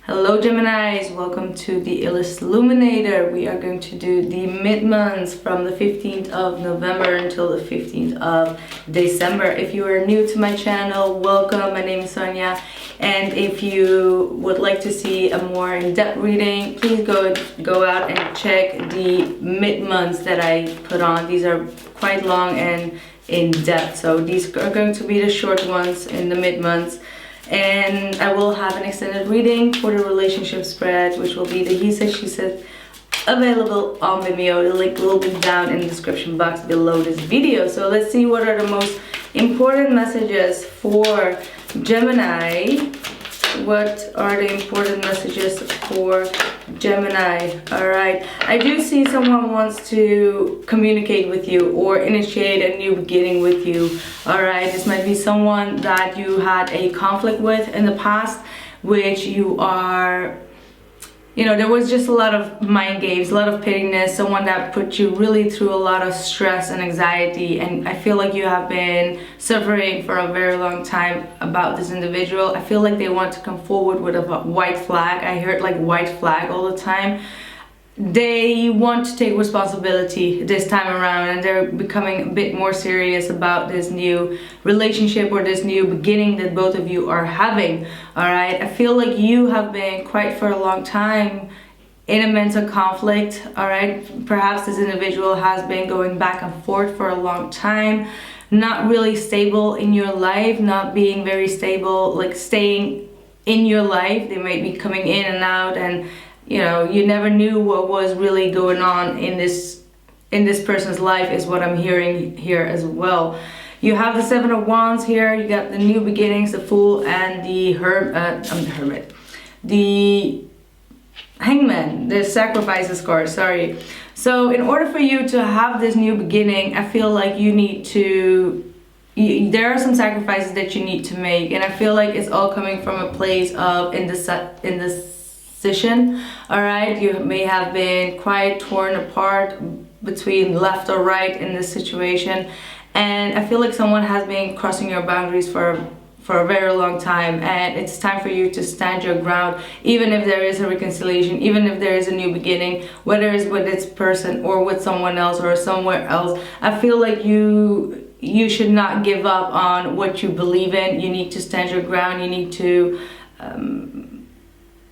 Hello Geminis, welcome to the illest illuminator. We are going to do the mid-months from the 15th of November until the 15th of December. If you are new to my channel, welcome. My name is Sonya, and if you would like to see a more in-depth reading, please go out and check the mid-months that I put on. These are quite long and in-depth, so these are going to be the short ones in the mid-months. And I will have an extended reading for the relationship spread, which will be the he said, she said, available on Vimeo. The link will be down in the description box below this video. So let's see what are the most important messages for Gemini. What are the important messages for Gemini? Alright, I do see someone wants to communicate with you or initiate a new beginning with you. Alright, this might be someone that you had a conflict with in the past, which you are, you know, there was just a lot of mind games, a lot of pettiness, someone that put you really through a lot of stress and anxiety, and I feel like you have been suffering for a very long time about this individual. I feel like they want to come forward with a white flag. I heard like white flag all the time. They want to take responsibility this time around, and they're becoming a bit more serious about this new relationship or this new beginning that both of you are having. All right, I feel like you have been quite for a long time in a mental conflict. All right, perhaps this individual has been going back and forth for a long time, not really stable in your life, not being very stable, like staying in your life. They might be coming in and out, and you know, you never knew what was really going on in this person's life, is what I'm hearing here as well. You have the Seven of Wands here. You got the new beginnings, the Fool, and the Hermit, the Hangman, the Sacrifices card. Sorry. So in order for you to have this new beginning, I feel like you need to. There are some sacrifices that you need to make, and I feel like it's all coming from a place of indecision. All right, you may have been quite torn apart between left or right in this situation, and I feel like someone has been crossing your boundaries for a very long time, and it's time for you to stand your ground, even if there is a reconciliation, even if there is a new beginning, whether it's with this person or with someone else or somewhere else. I feel like you should not give up on what you believe in. You need to stand your ground. You need to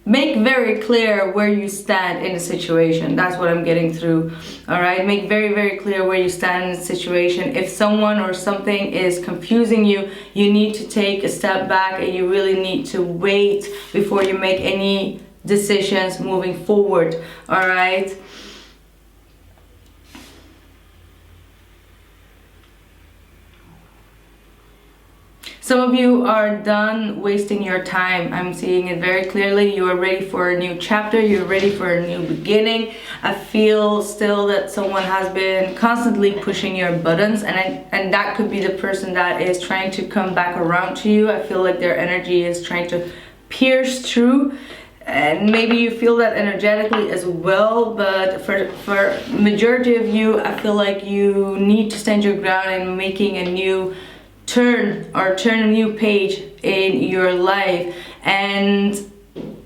make very clear where you stand in the situation. That's what I'm getting through. All right, make very, very clear where you stand in the situation. If someone or something is confusing you, you need to take a step back, and you really need to wait before you make any decisions moving forward. All right. Some of you are done wasting your time. I'm seeing it very clearly. You are ready for a new chapter. You're ready for a new beginning. I feel still that someone has been constantly pushing your buttons, and that could be the person that is trying to come back around to you. I feel like their energy is trying to pierce through, and maybe you feel that energetically as well. But for majority of you, I feel like you need to stand your ground and making a new turn a new page in your life. And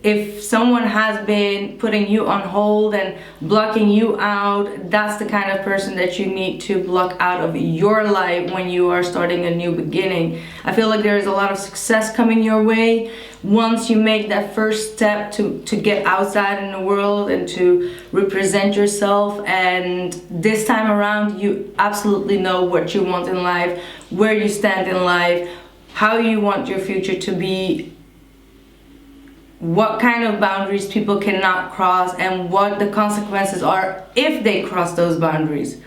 if someone has been putting you on hold and blocking you out, that's the kind of person that you need to block out of your life when you are starting a new beginning. I feel like there is a lot of success coming your way once you make that first step to get outside in the world and to represent yourself. And this time around, you absolutely know what you want in life, where you stand in life, how you want your future to be, what kind of boundaries people cannot cross, and what the consequences are if they cross those boundaries.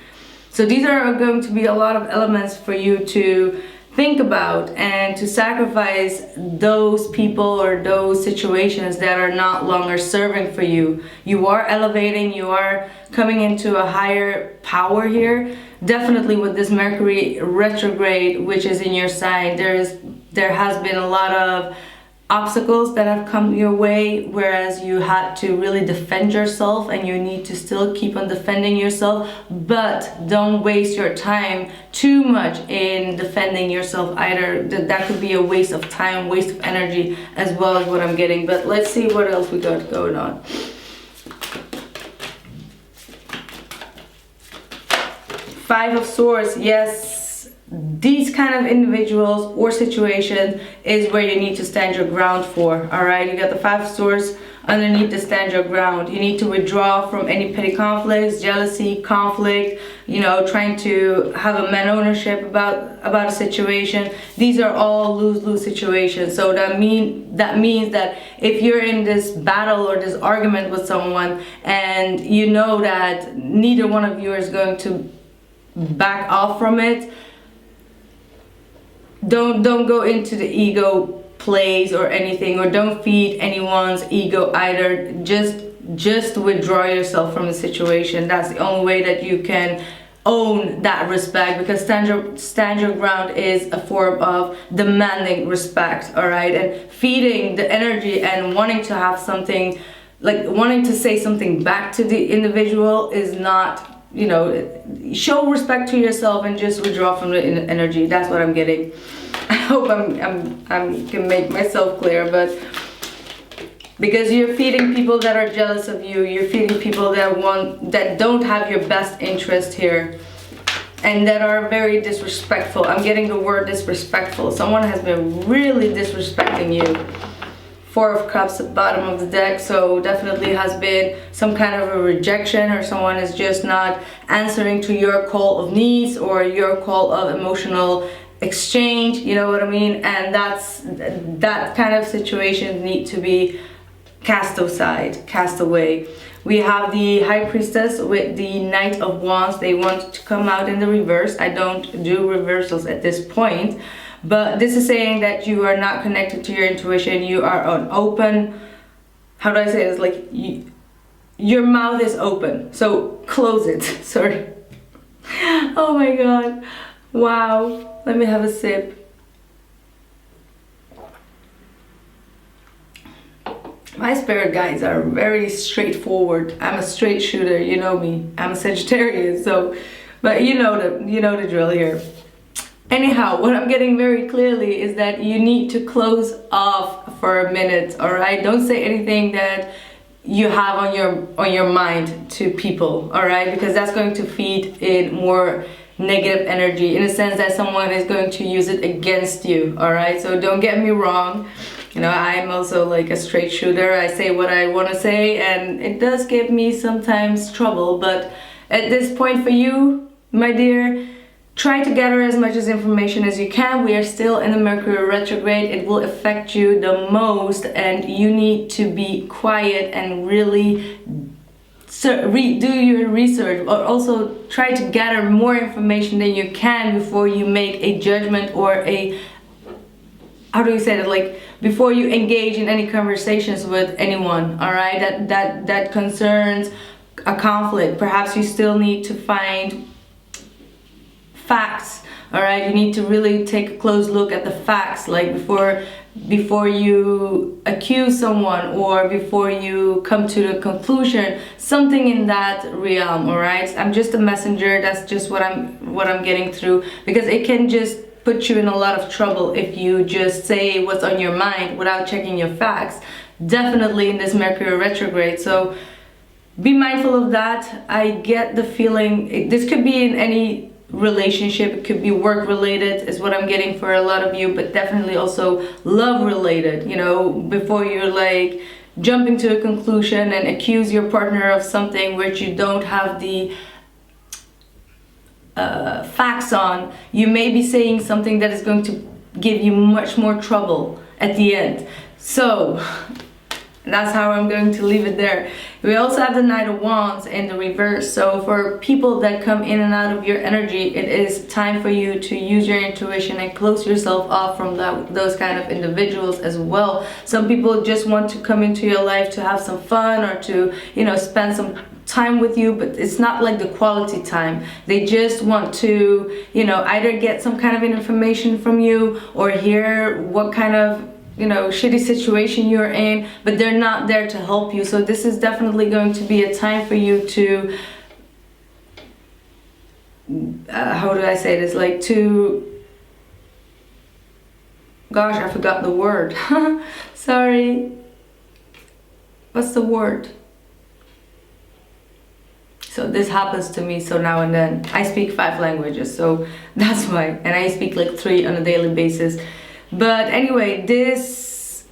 So these are going to be a lot of elements for you to think about, and to sacrifice those people or those situations that are not longer serving for you. You are elevating, you are coming into a higher power here. Definitely with this Mercury retrograde, which is in your sign, there has been a lot of obstacles that have come your way, whereas you had to really defend yourself, and you need to still keep on defending yourself, but don't waste your time too much in defending yourself either. That could be a waste of time, waste of energy as well, as what I'm getting. But let's see what else we got going on. Five of Swords. Yes, these kind of individuals or situations is where you need to stand your ground for. All right, you got the Five of Swords underneath to stand your ground. You need to withdraw from any petty conflicts, jealousy, conflict, you know, trying to have a man ownership about a situation. These are all lose-lose situations. So that means that if you're in this battle or this argument with someone, and you know that neither one of you is going to back off from it, don't go into the ego plays or anything, or don't feed anyone's ego either. Just withdraw yourself from the situation. That's the only way that you can own that respect, because stand your ground is a form of demanding respect. All right, and feeding the energy and wanting to have something, like wanting to say something back to the individual, is not, you know, show respect to yourself and just withdraw from the energy. That's what I'm getting. I hope I can make myself clear, but because you're feeding people that are jealous of you, you're feeding people that don't have your best interest here, and that are very disrespectful. I'm getting the word disrespectful. Someone has been really disrespecting you. Four of Cups at the bottom of the deck, so definitely has been some kind of a rejection, or someone is just not answering to your call of needs or your call of emotional exchange, you know what I mean? And that kind of situation need to be cast aside, cast away. We have the High Priestess with the Knight of Wands. They want to come out in the reverse. I don't do reversals at this point, but this is saying that you are not connected to your intuition. You are on open, how do I say this? Like, your mouth is open, so close it. Sorry. Oh my God. Wow. Let me have a sip. My spirit guides are very straightforward. I'm a straight shooter, you know me. I'm a Sagittarius, so, but you know the drill here. Anyhow, what I'm getting very clearly is that you need to close off for a minute, all right? Don't say anything that you have on your mind to people, all right? Because that's going to feed in more negative energy, in a sense that someone is going to use it against you, all right? So don't get me wrong, you know, I'm also like a straight shooter. I say what I want to say, and it does give me sometimes trouble, but at this point for you, my dear, try to gather as much as information as you can. We are still in the Mercury retrograde. It will affect you the most, and you need to be quiet and really do your research, or also try to gather more information than you can before you make a judgment, or a, how do you say that, like before you engage in any conversations with anyone, all right, that concerns a conflict. Perhaps you still need to find facts, all right? You need to really take a close look at the facts, like before you accuse someone, or before you come to the conclusion, something in that realm, all right? I'm just a messenger. That's just what I'm getting through, because it can just put you in a lot of trouble if you just say what's on your mind without checking your facts, definitely in this Mercury retrograde. So be mindful of that. I get the feeling this could be in any relationship, it could be work related is what I'm getting for a lot of you, but definitely also love related, you know, before you're like jumping to a conclusion and accuse your partner of something which you don't have the facts on, you may be saying something that is going to give you much more trouble at the end. So that's how I'm going to leave it there. We also have the Knight of Wands in the reverse. So for people that come in and out of your energy, it is time for you to use your intuition and close yourself off from those kind of individuals as well. Some people just want to come into your life to have some fun, or to, you know, spend some time with you, but it's not like the quality time. They just want to, you know, either get some kind of information from you, or hear what kind of you know, shitty situation you're in, but they're not there to help you. So this is definitely going to be a time for you to how do I say this, like to, gosh, I forgot the word. Sorry, what's the word? So this happens to me so now and then. I speak 5 languages, so that's why, and I speak like 3 on a daily basis. But anyway, this,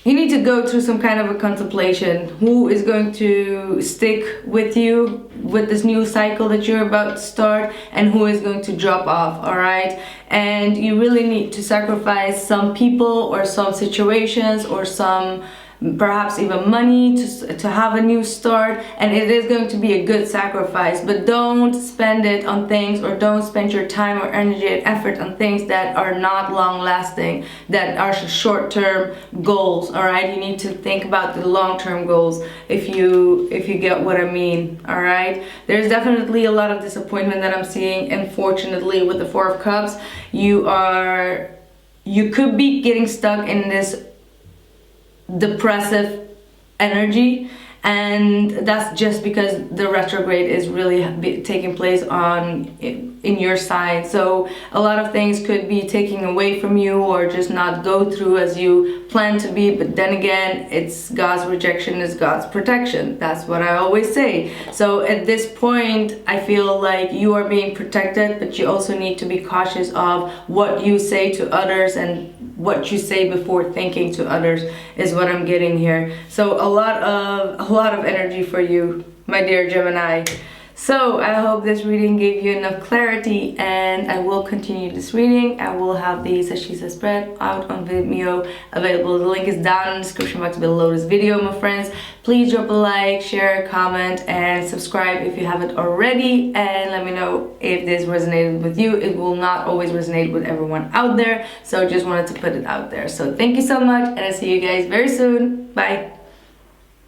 you need to go through some kind of a contemplation. Who is going to stick with you with this new cycle that you're about to start, and who is going to drop off, all right? And you really need to sacrifice some people or some situations or some, perhaps even money to have a new start, and it is going to be a good sacrifice, but don't spend it on things, or don't spend your time or energy and effort on things that are not long lasting, that are short-term goals, all right? You need to think about the long-term goals, if you get what I mean, all right? There's definitely a lot of disappointment that I'm seeing, unfortunately, with the 4 of Cups. You could be getting stuck in this depressive energy, and that's just because the retrograde is really taking place in your side. So a lot of things could be taking away from you, or just not go through as you plan to be. But then again, it's God's rejection is God's protection. That's what I always say. So at this point, I feel like you are being protected, but you also need to be cautious of what you say to others, and what you say before thinking to others is what I'm getting here. So a lot of energy for you, my dear Gemini. So I hope this reading gave you enough clarity, and I will continue this reading. I will have the Sashisa spread out on Vimeo available. The link is down in the description box below this video, my friends. Please drop a like, share, comment, and subscribe if you haven't already, and let me know if this resonated with you. It will not always resonate with everyone out there, so just wanted to put it out there. So thank you so much, and I'll see you guys very soon. Bye.